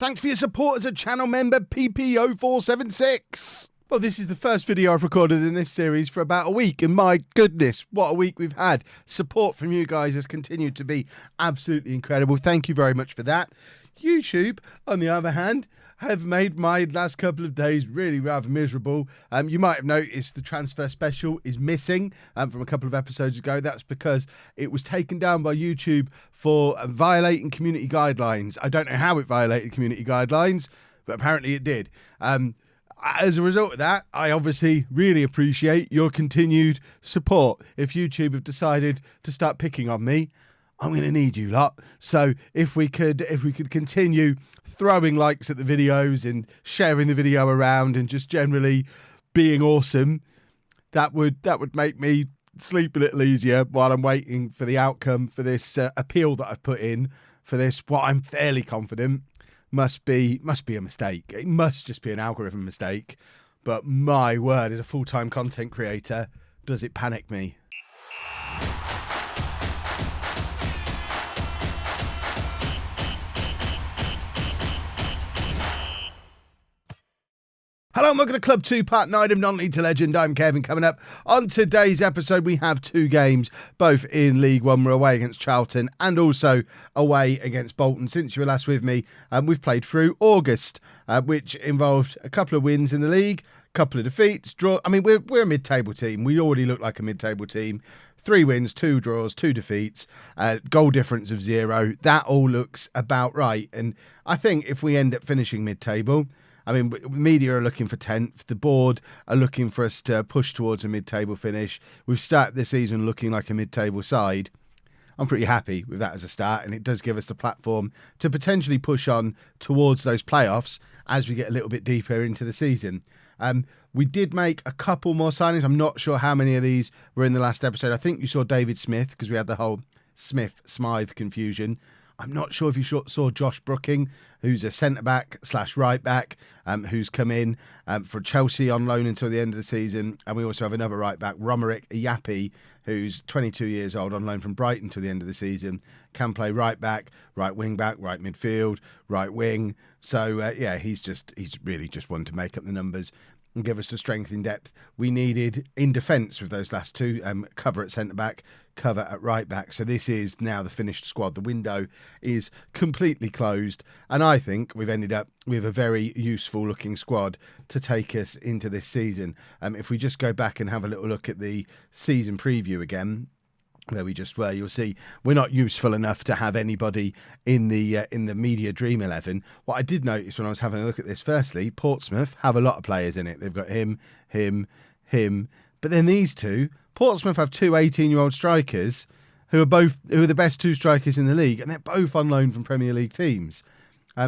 Thanks for your support as a channel member, PP0476. Well, this is the first video I've recorded in this series for about a week, and my goodness, what a week we've had. Support from you guys has continued to be absolutely incredible. Thank you very much for that. YouTube, on the other hand, have made my last couple of days really rather miserable. You might have noticed the transfer special is missing from a couple of episodes ago. That's because it was taken down by YouTube for violating community guidelines. I don't know how it violated community guidelines, but apparently it did. As a result of that, I obviously really appreciate your continued support. If YouTube have decided to start picking on me, I'm going to need you lot. So if we could continue throwing likes at the videos and sharing the video around and just generally being awesome, that would make me sleep a little easier while I'm waiting for the outcome for this appeal that I've put in for this, what I'm fairly confident must be a mistake. It must just be an algorithm mistake. But my word, as a full-time content creator, does it panic me? Hello and welcome to Club 2, Part 9 of Non-League to Legend. I'm Kevin. Coming up on today's episode, we have two games, both in League One. We're away against Charlton and also away against Bolton. Since you were last with me, we've played through August, which involved a couple of wins in the league, a couple of defeats, draw. I mean, we're a mid-table team. We already look like a mid-table team. 3 wins, 2 draws, 2 defeats, goal difference of 0. That all looks about right. And I think if we end up finishing mid-table, I mean, media are looking for 10th. The board are looking for us to push towards a mid-table finish. We've started the season looking like a mid-table side. I'm pretty happy with that as a start, and it does give us the platform to potentially push on towards those playoffs as we get a little bit deeper into the season. We did make a couple more signings. I'm not sure how many of these were in the last episode. I think you saw David Smith, because we had the whole Smith-Smythe confusion. I'm not sure if you saw Josh Brooking, who's a centre-back / right-back, who's come in for Chelsea on loan until the end of the season. And we also have another right-back, Romaric Iyapi, who's 22 years old, on loan from Brighton until the end of the season. Can play right-back, right wing-back, right midfield, right wing. So, yeah, he's really just one to make up the numbers and give us the strength in depth we needed in defence with those last two. Cover at centre-back, cover at right-back. So this is now the finished squad. The window is completely closed, and I think we've ended up with a very useful-looking squad to take us into this season. If we just go back and have a little look at the season preview again, where we just were, you'll see we're not useful enough to have anybody in the media dream 11. What I did notice when I was having a look at this, firstly, Portsmouth have a lot of players in it. They've got him, but then these two, Portsmouth have 2 18-year-old strikers who are the best 2 strikers in the league, and they're both on loan from Premier League teams.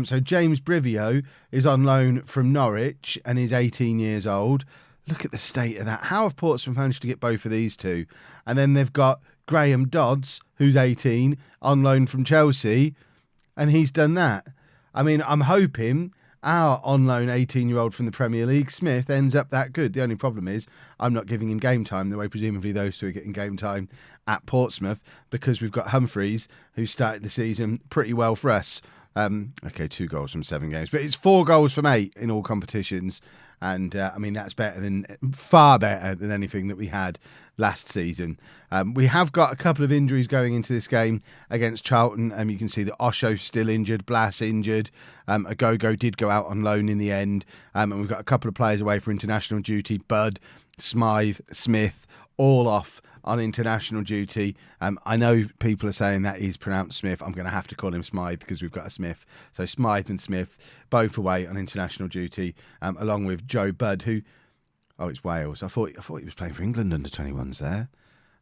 So James Brivio is on loan from Norwich and is 18 years old. Look at the state of that. How have Portsmouth managed to get both of these two? And then they've got Graham Dodds, who's 18, on loan from Chelsea, and he's done that. I mean, I'm hoping our on-loan 18-year-old from the Premier League, Smith, ends up that good. The only problem is I'm not giving him game time the way presumably those two are getting game time at Portsmouth, because we've got Humphreys, who started the season pretty well for us. Okay, 2 goals from 7 games, but it's 4 goals from 8 in all competitions. And, I mean, that's far better than anything that we had last season. We have got a couple of injuries going into this game against Charlton. You can see that Osho's still injured, Blas injured. Agogo did go out on loan in the end. And we've got a couple of players away for international duty. Budd, Smythe, Smith, all off on international duty. I know people are saying that he's pronounced Smith. I'm going to have to call him Smythe because we've got a Smith. So Smythe and Smith both away on international duty, along with Joe Budd, who, it's Wales. I thought he was playing for England under 21s there.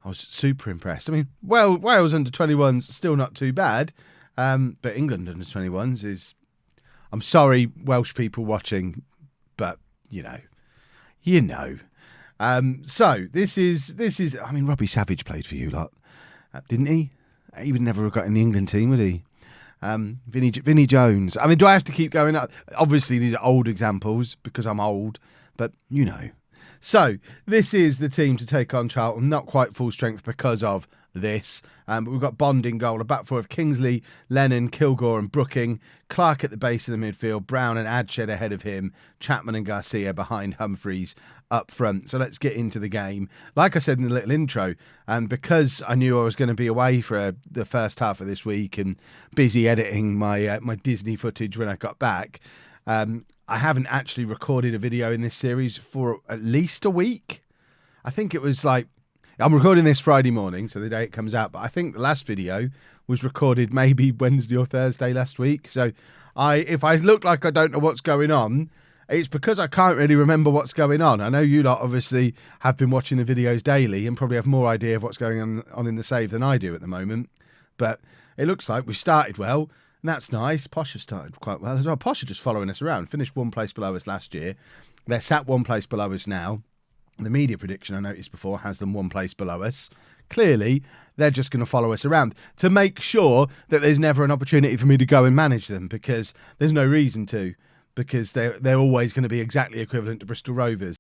I was super impressed. I mean, well, Wales under 21s still not too bad, but England under 21s is. I'm sorry, Welsh people watching, but you know. So this is. I mean, Robbie Savage played for you lot, didn't he? He would never have got in the England team, would he? Vinnie Jones. I mean, do I have to keep going up? Obviously, these are old examples because I'm old, but So this is the team to take on Charlton. Not quite full strength because of this. But we've got Bond in goal, a back four of Kingsley, Lennon, Kilgore and Brooking, Clark at the base of the midfield, Brown and Adshed ahead of him, Chapman and Garcia behind Humphreys up front. So let's get into the game. Like I said in the little intro, because I knew I was going to be away for the first half of this week and busy editing my my Disney footage when I got back, I haven't actually recorded a video in this series for at least a week. I think it was like, I'm recording this Friday morning, so the day it comes out, but I think the last video was recorded maybe Wednesday or Thursday last week. So if I look like I don't know what's going on, it's because I can't really remember what's going on. I know you lot obviously have been watching the videos daily and probably have more idea of what's going on in the save than I do at the moment. But it looks like we started well, and that's nice. Posh has started quite well as well. Posh are just following us around. Finished one place below us last year. They're sat one place below us now. The media prediction I noticed before has them one place below us. Clearly, they're just going to follow us around to make sure that there's never an opportunity for me to go and manage them, because there's no reason to, because they're always going to be exactly equivalent to Bristol Rovers.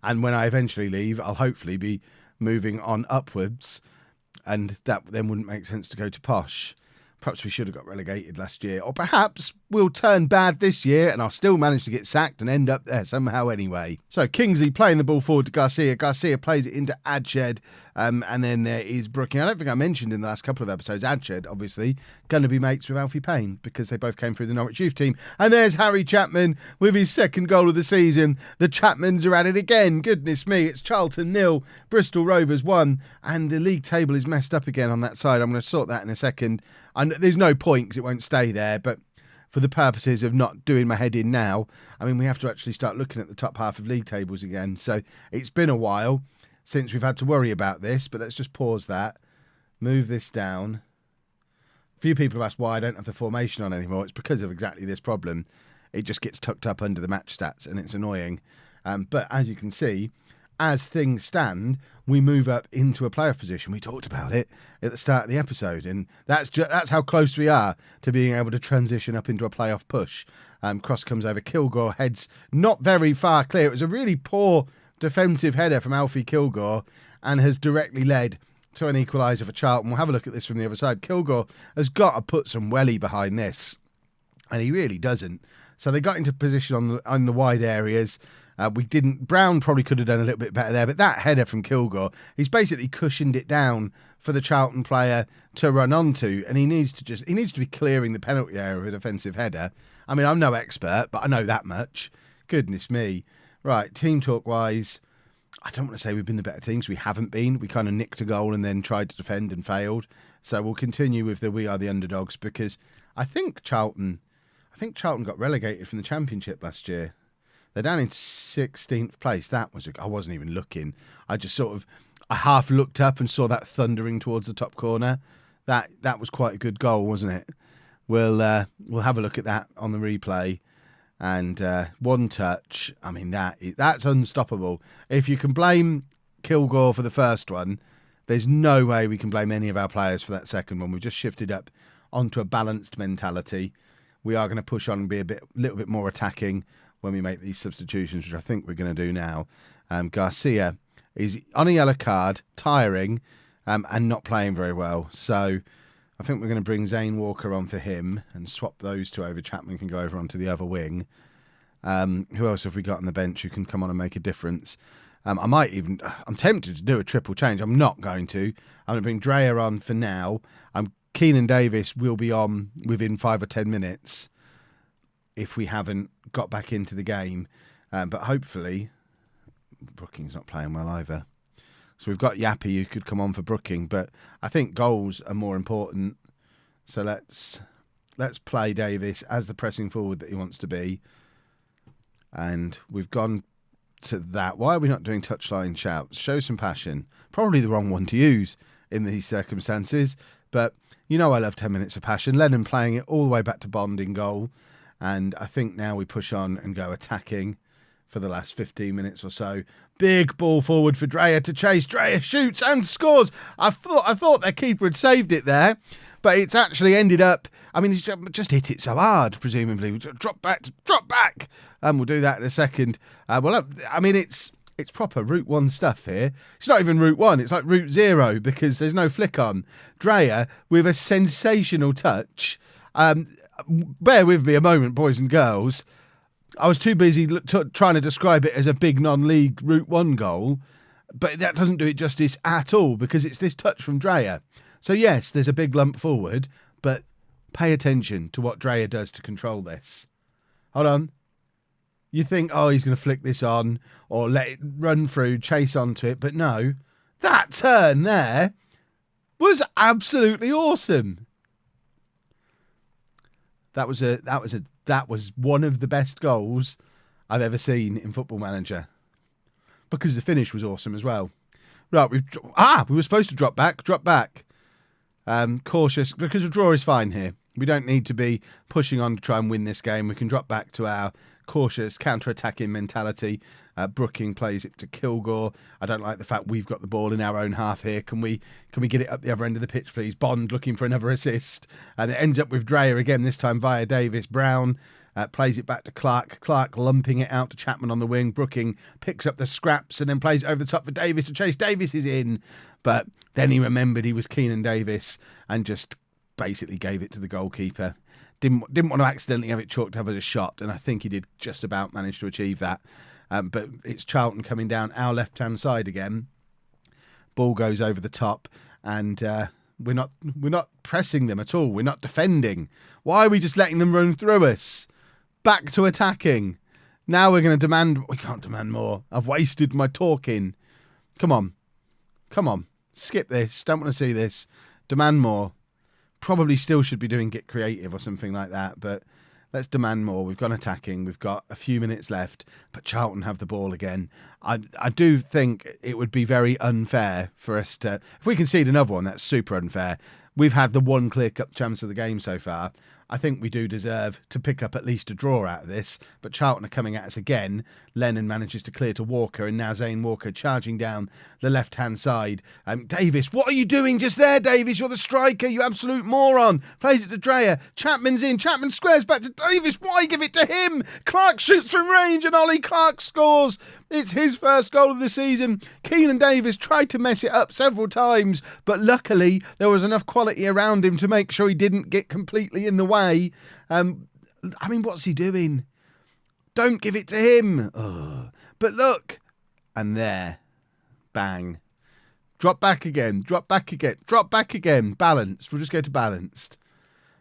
And when I eventually leave, I'll hopefully be moving on upwards, and that then wouldn't make sense to go to Posh. Perhaps we should have got relegated last year, or perhaps we'll turn bad this year and I'll still manage to get sacked and end up there somehow anyway. So Kingsley playing the ball forward to Garcia. Garcia plays it into Adshed, and then there is Brooking. I don't think I mentioned in the last couple of episodes, Adshed, obviously, going to be mates with Alfie Payne because they both came through the Norwich youth team. And there's Harry Chapman with his second goal of the season. The Chapmans are at it again. Goodness me, it's Charlton 0, Bristol Rovers 1, and the league table is messed up again on that side. I'm going to sort that in a second. And there's no point because it won't stay there, but for the purposes of not doing my head in now, I mean, we have to actually start looking at the top half of league tables again. So it's been a while since we've had to worry about this, but let's just pause that, move this down. A few people have asked why I don't have the formation on anymore. It's because of exactly this problem. It just gets tucked up under the match stats and it's annoying. But as you can see, as things stand, we move up into a playoff position. We talked about it at the start of the episode, and that's how close we are to being able to transition up into a playoff push. Cross comes over, Kilgore heads not very far clear. It was a really poor defensive header from Alfie Kilgore and has directly led to an equaliser for Charlton. We'll have a look at this from the other side. Kilgore has got to put some welly behind this, and he really doesn't. So they got into position on the wide areas. Brown probably could have done a little bit better there, but that header from Kilgore, he's basically cushioned it down for the Charlton player to run onto, and he needs to be clearing the penalty area of a defensive header. I mean, I'm no expert, but I know that much. Goodness me. Right, team talk wise, I don't want to say we've been the better teams. We haven't been. We kind of nicked a goal and then tried to defend and failed. So we'll continue with the we are the underdogs, because I think Charlton got relegated from the Championship last year. They're down in 16th place. I wasn't even looking. I just I half looked up and saw that thundering towards the top corner. That was quite a good goal, wasn't it? We'll have a look at that on the replay. And one touch. I mean, that's unstoppable. If you can blame Kilgore for the first one, there's no way we can blame any of our players for that second one. We've just shifted up onto a balanced mentality. We are going to push on and be a little bit more attacking when we make these substitutions, which I think we're going to do now. Garcia is on a yellow card, tiring, and not playing very well. So I think we're going to bring Zane Walker on for him and swap those two over. Chapman can go over onto the other wing. Who else have we got on the bench who can come on and make a difference? I'm tempted to do a triple change. I'm not going to. I'm going to bring Dreyer on for now. Keenan Davis will be on within 5 or 10 minutes if we haven't got back into the game. But hopefully, Brooking's not playing well either. So we've got Yappy who could come on for Brooking, but I think goals are more important. So let's play Davis as the pressing forward that he wants to be. And we've gone to that. Why are we not doing touchline shouts? Show some passion. Probably the wrong one to use in these circumstances, but you know I love 10 minutes of passion. Lennon playing it all the way back to Bond in goal. And I think now we push on and go attacking for the last 15 minutes or so. Big ball forward for Dreyer to chase. Dreyer shoots and scores. I thought their keeper had saved it there, but it's actually ended up, I mean, he's just hit it so hard, presumably. Drop back. And we'll do that in a second. Well, I mean, it's It's proper Route 1 stuff here. It's not even Route 1. It's like Route 0 because there's no flick on. Dreyer with a sensational touch. Bear with me a moment, boys and girls. I was too busy trying to describe it as a big non-league Route 1 goal, but that doesn't do it justice at all because it's this touch from Dreyer. So yes, there's a big lump forward, but pay attention to what Dreyer does to control this. Hold on. You think, oh, he's going to flick this on or let it run through, chase onto it. But no, that turn there was absolutely awesome. That was one of the best goals I've ever seen in Football Manager because the finish was awesome as well. Right, we were supposed to drop back. Cautious because a draw is fine here. We don't need to be pushing on to try and win this game. We can drop back to our cautious counter-attacking mentality. Brooking plays it to Kilgore. I don't like the fact we've got the ball in our own half here. Can we get it up the other end of the pitch, please? Bond looking for another assist. And it ends up with Dreyer again, this time via Davis. Brown plays it back to Clark. Clark lumping it out to Chapman on the wing. Brooking picks up the scraps and then plays it over the top for Davis to chase. Davis is in. But then he remembered he was Keenan Davis and just basically gave it to the goalkeeper. Didn't want to accidentally have it chalked up as a shot, and I think he did just about manage to achieve that. But it's Charlton coming down our left-hand side again. Ball goes over the top, and we're not pressing them at all. We're not defending. Why are we just letting them run through us? Back to attacking. Now we're going to demand... We can't demand more. I've wasted my talking. Come on. Skip this. Don't want to see this. Demand more. Probably still should be doing get creative or something like that, but let's demand more. We've gone attacking. We've got a few minutes left, but Charlton have the ball again. I do think it would be very unfair for us to... If we concede another one, that's super unfair. We've had the one clear-cut chance of the game so far. I think we do deserve to pick up at least a draw out of this, but Charlton are coming at us again. Lennon manages to clear to Walker, and now Zane Walker charging down the left-hand side. Davis, what are you doing just there, Davis? You're the striker, you absolute moron. Plays it to Dreyer. Chapman's in. Chapman squares back to Davis. Why give it to him? Clark shoots from range, and Ollie Clark scores. It's his first goal of the season. Keenan Davis tried to mess it up several times, but luckily there was enough quality around him to make sure he didn't get completely in the way. What's he doing? Don't give it to him. Oh. But look. And there. Bang. Drop back again. Balanced. We'll just go to balanced.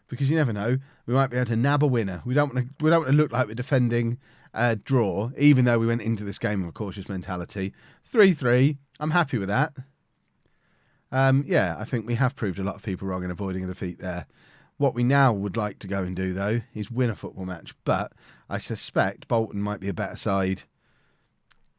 Because you never know. We might be able to nab a winner. We don't want to look like we're defending a draw, even though we went into this game with a cautious mentality. 3-3. I'm happy with that. I think we have proved a lot of people wrong in avoiding a defeat there. What we now would like to go and do, though, is win a football match. But I suspect Bolton might be a better side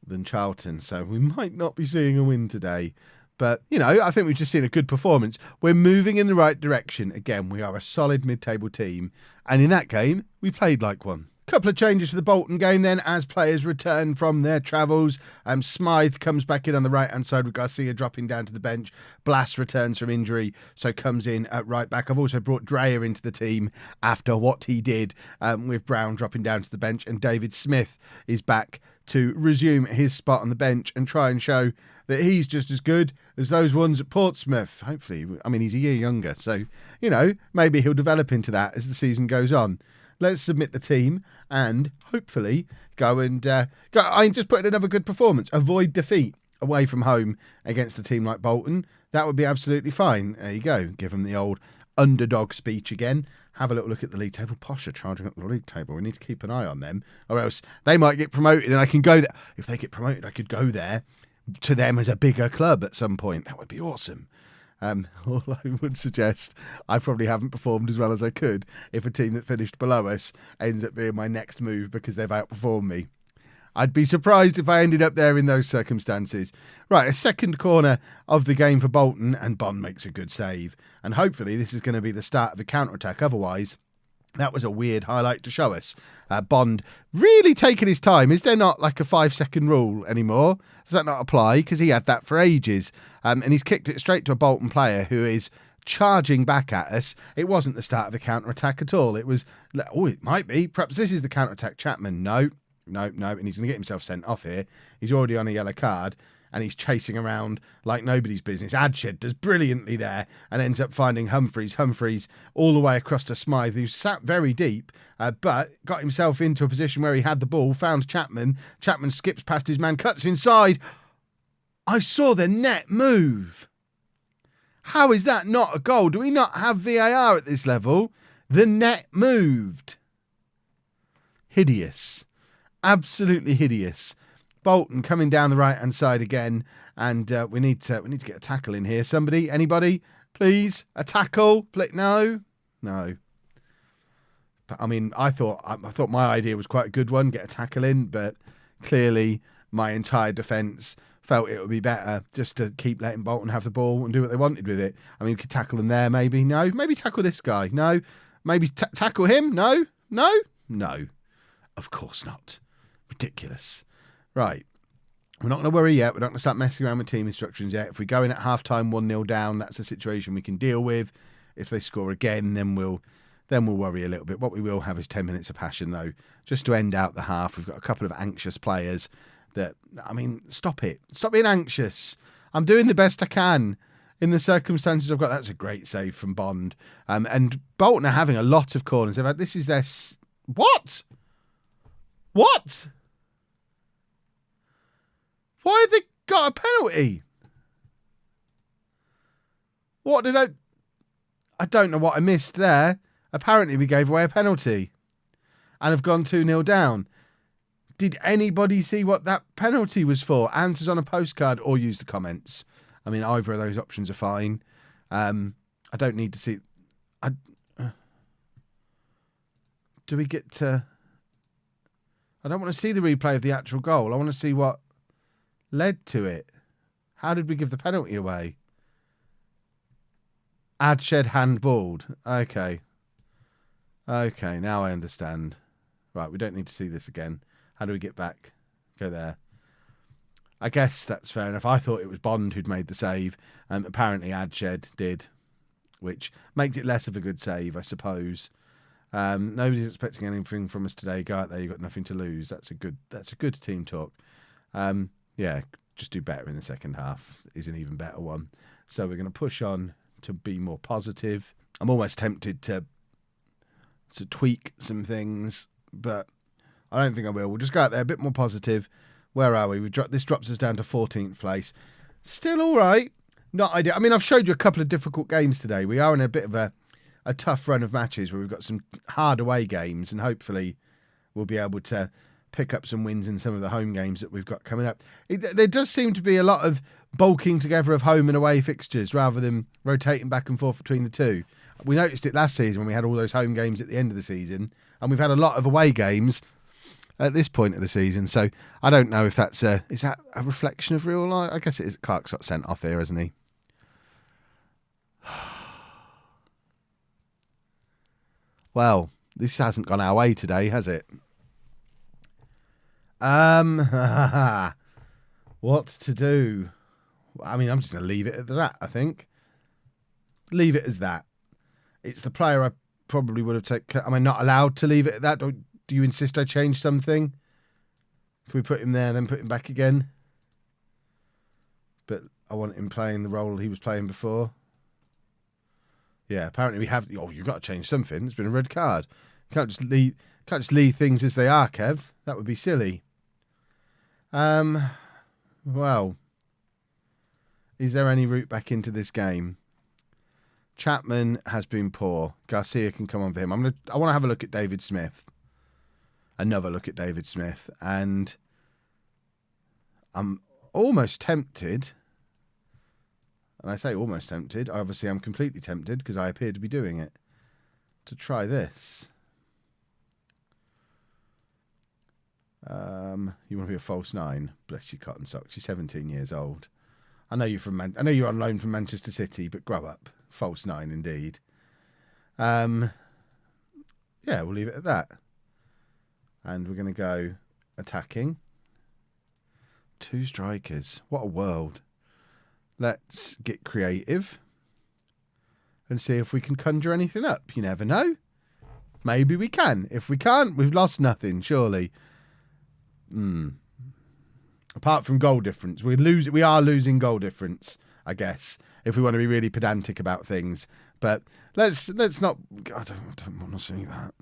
than Charlton, so we might not be seeing a win today. But, I think we've just seen a good performance. We're moving in the right direction. Again, we are a solid mid-table team. And in that game, we played like one. Couple of changes for the Bolton game then as players return from their travels. Smythe comes back in on the right-hand side with Garcia dropping down to the bench. Blass returns from injury, so comes in at right back. I've also brought Dreyer into the team after what he did with Brown dropping down to the bench. And David Smith is back to resume his spot on the bench and try and show that he's just as good as those ones at Portsmouth. Hopefully, he's a year younger, so, maybe he'll develop into that as the season goes on. Let's submit the team and hopefully go and just put in another good performance. Avoid defeat away from home against a team like Bolton. That would be absolutely fine. There you go. Give them the old underdog speech again. Have a little look at the league table. Posh are charging up the league table. We need to keep an eye on them, or else they might get promoted and I can go there. If they get promoted, I could go there to them as a bigger club at some point. That would be awesome. All I would suggest, I probably haven't performed as well as I could if a team that finished below us ends up being my next move because they've outperformed me. I'd be surprised if I ended up there in those circumstances. Right, a second corner of the game for Bolton, and Bond makes a good save. And hopefully this is going to be the start of a counter-attack. Otherwise, that was a weird highlight to show us. Bond really taking his time. Is there not like a 5-second rule anymore? Does that not apply? Because he had that for ages. And he's kicked it straight to a Bolton player who is charging back at us. It wasn't the start of a counter-attack at all. It was, it might be. Perhaps this is the counter-attack. Chapman, no. no, and he's going to get himself sent off here. He's already on a yellow card, and he's chasing around like nobody's business. Adshed does brilliantly there and ends up finding Humphreys. Humphreys all the way across to Smythe, who sat very deep, but got himself into a position where he had the ball, found Chapman. Chapman skips past his man, cuts inside. I saw the net move. How is that not a goal? Do we not have VAR at this level? The net moved. Hideous. Absolutely hideous. Bolton coming down the right-hand side again, and we need to get a tackle in here. Somebody, anybody, please, a tackle? No. But, I mean, I thought my idea was quite a good one, get a tackle in, but clearly my entire defence felt it would be better just to keep letting Bolton have the ball and do what they wanted with it. I mean, we could tackle them there, maybe. No. Maybe tackle this guy. No. Maybe tackle him. No. Of course not. Ridiculous. Right. We're not going to worry yet. We're not going to start messing around with team instructions yet. If we go in at half-time 1-0 down, that's a situation we can deal with. If they score again, then we'll worry a little bit. What we will have is 10 minutes of passion, though, just to end out the half. We've got a couple of anxious players that, I mean, stop it. Stop being anxious. I'm doing the best I can in the circumstances I've got. That's a great save from Bond. And Bolton are having a lot of corners. This is their... What? Why have they got a penalty? What did I don't know what I missed there. Apparently we gave away a penalty and have gone 2-0 down. Did anybody see what that penalty was for? Answers on a postcard or use the comments. I mean, either of those options are fine. I don't need to see... do we get to... I don't want to see the replay of the actual goal. I want to see what led to it. How did we give the penalty away? Adshed handballed. Okay, now I understand. Right, we don't need to see this again. How do we get back? Go there. I guess that's fair enough. I thought it was Bond who'd made the save. Apparently Adshed did, which makes it less of a good save, I suppose. Nobody's expecting anything from us today. Go out there, you've got nothing to lose. That's a good team talk. Yeah, just do better in the second half is an even better one. So we're going to push on to be more positive. I'm almost tempted to tweak some things, but I don't think I will. We'll just go out there a bit more positive. Where are we? This drops us down to 14th place. Still all right. Not ideal. I mean, I've showed you a couple of difficult games today. We are in a bit of a tough run of matches where we've got some hard away games, and hopefully we'll be able to pick up some wins in some of the home games that we've got coming up. There does seem to be a lot of bulking together of home and away fixtures rather than rotating back and forth between the two. We noticed it last season when we had all those home games at the end of the season, and we've had a lot of away games at this point of the season. So I don't know if is that a reflection of real life? I guess it is. Clark's got sent off here, hasn't he? Well, this hasn't gone our way today, has it? What to do? I mean, I'm just going to leave it at that, I think. Leave it as that. It's the player I probably would have taken. Am I not allowed to leave it at that? Do you insist I change something? Can we put him there, then put him back again? But I want him playing the role he was playing before. Yeah, apparently we have... Oh, you've got to change something. It's been a red card. You can't just leave things as they are, Kev. That would be silly. Well, is there any route back into this game? Chapman has been poor. Garcia can come on for him. I want to have a look at David Smith. Another look at David Smith. And I'm almost tempted... And I say almost tempted. Obviously, I'm completely tempted because I appear to be doing it. To try this. You want to be a false nine? Bless you, cotton socks. You're 17 years old. I know you're I know you're on loan from Manchester City, but grow up. False nine, indeed. Yeah, we'll leave it at that. And we're going to go attacking. 2 strikers. What a world. Let's get creative and see if we can conjure anything up. You never know. Maybe we can. If we can't, we've lost nothing, surely. Apart from goal difference, we are losing goal difference, I guess, if we want to be really pedantic about things. But let's not. I don't want to see that.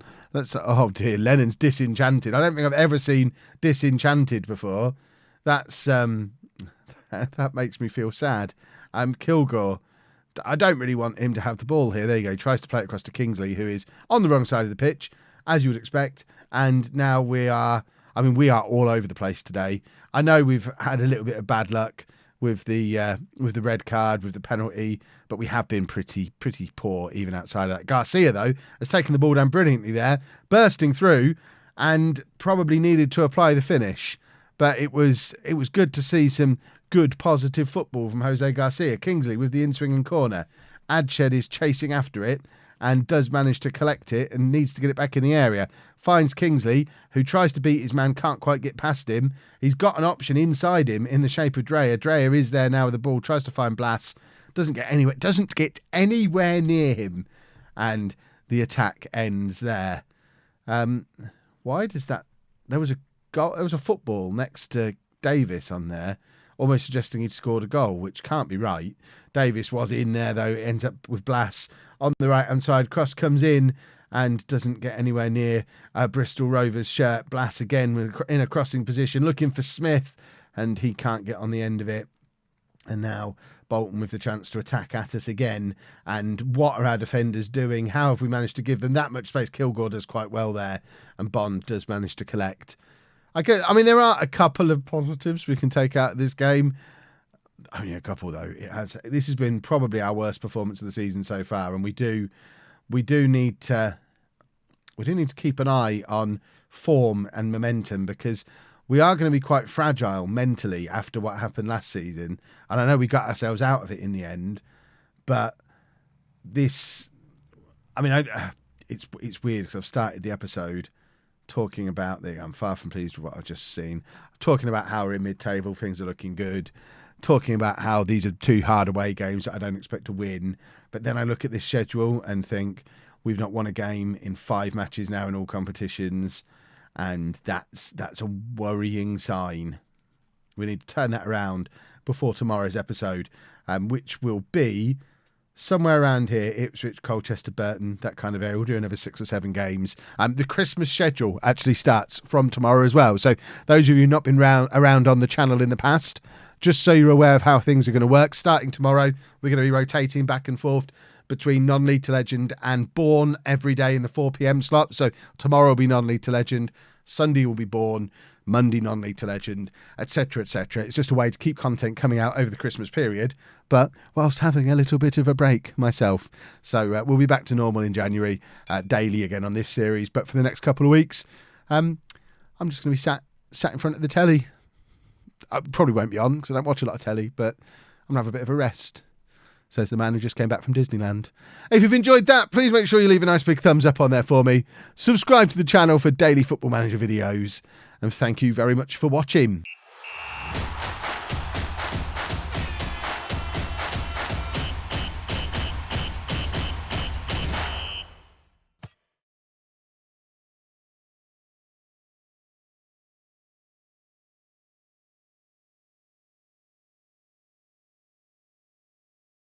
Oh dear, Lennon's disenchanted. I don't think I've ever seen disenchanted before. That's that makes me feel sad. Kilgore, I don't really want him to have the ball here. There you go. He tries to play it across to Kingsley, who is on the wrong side of the pitch, as you would expect. And now we are all over the place today. I know we've had a little bit of bad luck with the red card, with the penalty, but we have been pretty poor even outside of that. Garcia, though, has taken the ball down brilliantly there, bursting through, and probably needed to apply the finish. But it was good to see some good positive football from Jose Garcia. Kingsley with the in-swinging corner. Adshed is chasing after it and does manage to collect it and needs to get it back in the area. Finds Kingsley, who tries to beat his man, can't quite get past him. He's got an option inside him in the shape of Dreyer. Dreyer is there now with the ball, tries to find Blas. Doesn't get anywhere near him. And the attack ends there. Why does that... There was a goal. There was a football next to Davis on there, almost suggesting he'd scored a goal, which can't be right. Davis was in there, though. It ends up with Blas on the right-hand side. Cross comes in and doesn't get anywhere near Bristol Rovers' shirt. Blas again in a crossing position, looking for Smith, and he can't get on the end of it. And now Bolton with the chance to attack at us again. And what are our defenders doing? How have we managed to give them that much space? Kilgore does quite well there, and Bond does manage to collect. I mean, there are a couple of positives we can take out of this game. Only a couple, though. This has been probably our worst performance of the season so far, and we do need to keep an eye on form and momentum, because we are going to be quite fragile mentally after what happened last season. And I know we got ourselves out of it in the end, but this, I mean, it's weird because I've started the episode talking about I'm far from pleased with what I've just seen. Talking about how we're in mid-table, things are looking good. Talking about how these are 2 hard away games that I don't expect to win. But then I look at this schedule and think we've not won a game in 5 matches now in all competitions. And that's a worrying sign. We need to turn that around before tomorrow's episode, which will be somewhere around here, Ipswich, Colchester, Burton, that kind of area. We'll do another 6 or 7 games. The Christmas schedule actually starts from tomorrow as well. So those of you who've not been around on the channel in the past, just so you're aware of how things are going to work, starting tomorrow, we're going to be rotating back and forth between non-league to legend and Born every day in the 4 p.m. slot. So tomorrow will be non-league to legend, Sunday will be Born, Monday non-league to legend, etc., etc. It's just a way to keep content coming out over the Christmas period, but whilst having a little bit of a break myself. So we'll be back to normal in January, daily again on this series. But for the next couple of weeks, I'm just going to be sat in front of the telly. I probably won't be on because I don't watch a lot of telly, but I'm going to have a bit of a rest, says the man who just came back from Disneyland. If you've enjoyed that, please make sure you leave a nice big thumbs up on there for me. Subscribe to the channel for daily Football Manager videos. And thank you very much for watching.